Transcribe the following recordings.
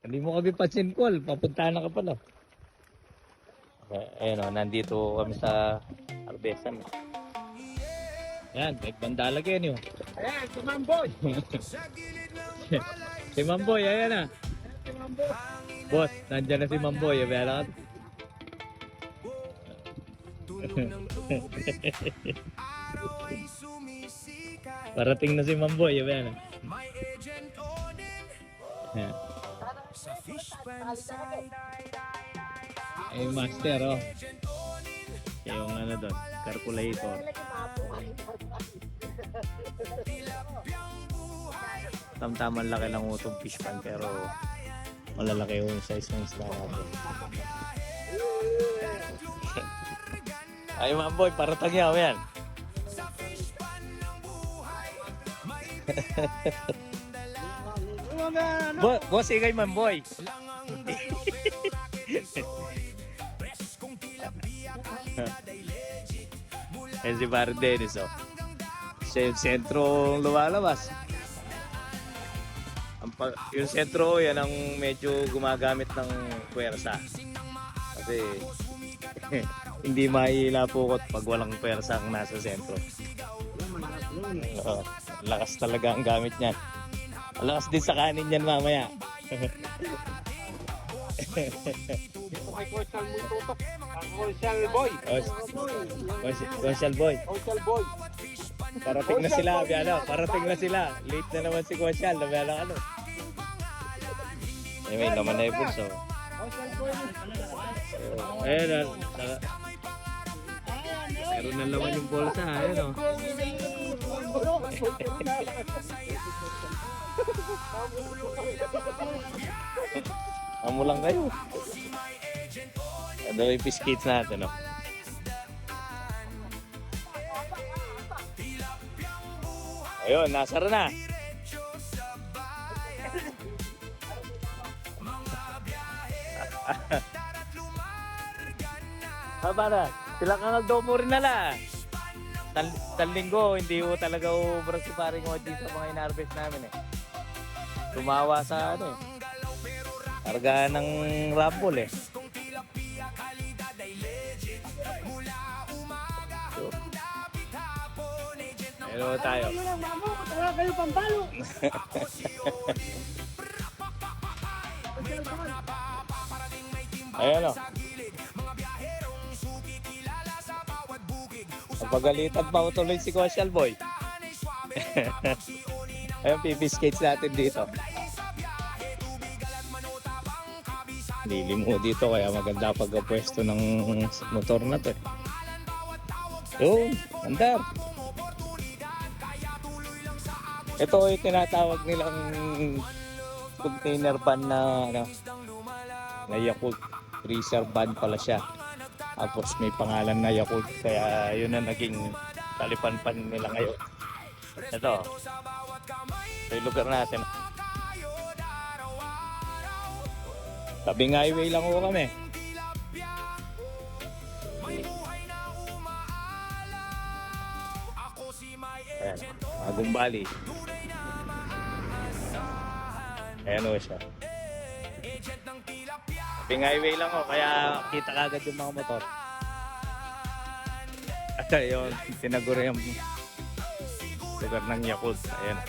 Hindi mo kami pa-call. Papuntahan na ka pala. Okay, ayun o, nandito kami sa Arbesan. Ayan, nagbanda lagyan yun. Ayan, si Mamboy. Si Mamboy, ayan na. Si Mamboy. Boss, nandyan na si Mamboy. Ayan. Parating na si Mamboy. Ayan. Ayan. Ay, master, oh. Yung ano doon, calculator. Tamtaman laki lang utong fish pan pero malalaki yung size ng isda natin. Ay, Mamboy, paratang yaw yan. Boss, ikay Mamboy. Eh si Barry Dennis, oh. Siya yung sentro lumalabas. Yung sentro, yan ang medyo gumagamit ng puwersa. Kasi hindi mailapukot pag walang puwersa ang nasa sentro. Lakas talaga ang gamit niyan. Lakas din sa kanin yan mamaya. Dito kay Coastal Boy tutok. Ang Coastal Boy. Coastal Boy. Coastal Boy. Parating na sila, Biano. Parating na sila. Late na naman si Coastal. Biano, ano. May naman na yung pulso. Coastal Boy. Ayun, meron na naman yung bulsa. Ayun, oh. Amo lang kayo. Ano yung biscuits natin, oh. Ayun, nasara na. Haba na. Sila kang nagdomo rin nala. Linggo, hindi ko talaga ubrang si paring Oji sa mga in-harvest namin eh. Tumawa sa ano eh. Karga ng rumble eh. So, hello tayo. Wala kayo pambalo. Ayan o. Pagalitan pa tuloy si Coastal Boy. Ayun, pipiskates natin dito. Lilimo dito kaya maganda pagkapwesto ng motor na to. Yun, andar. Ito ay tinatawag nilang container van na ano, na Yakult freezer van pala siya. Tapos may pangalan na Yakult kaya yun na naging talipan-pan nila ngayon. Ito yung lugar natin. Tabing highway lang ko kami. Ayan, Agong Bali. Ayan o siya. Tabing highway lang ko kaya kita kagad yung mga motor. At ayun, tinaguro yung lugar ng Yakult. Ayan.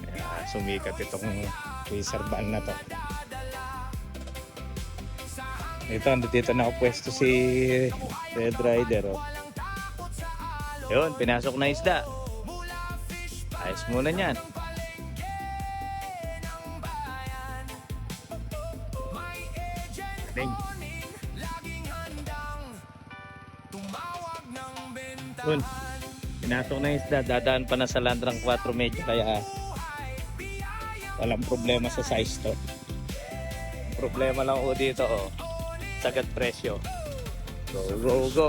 Kaya sumikat itong freezer van na to. Ito, dito nakapwesto si Red Rider. Oh. Yun, pinasok na isda. Ayos muna yan. Yun, pinasok na isda. Dadaan pa na sa Landrang 4 medyo kaya walang problema sa size to. Problema lang ko dito, oh. Sagad presyo. Go, go, go.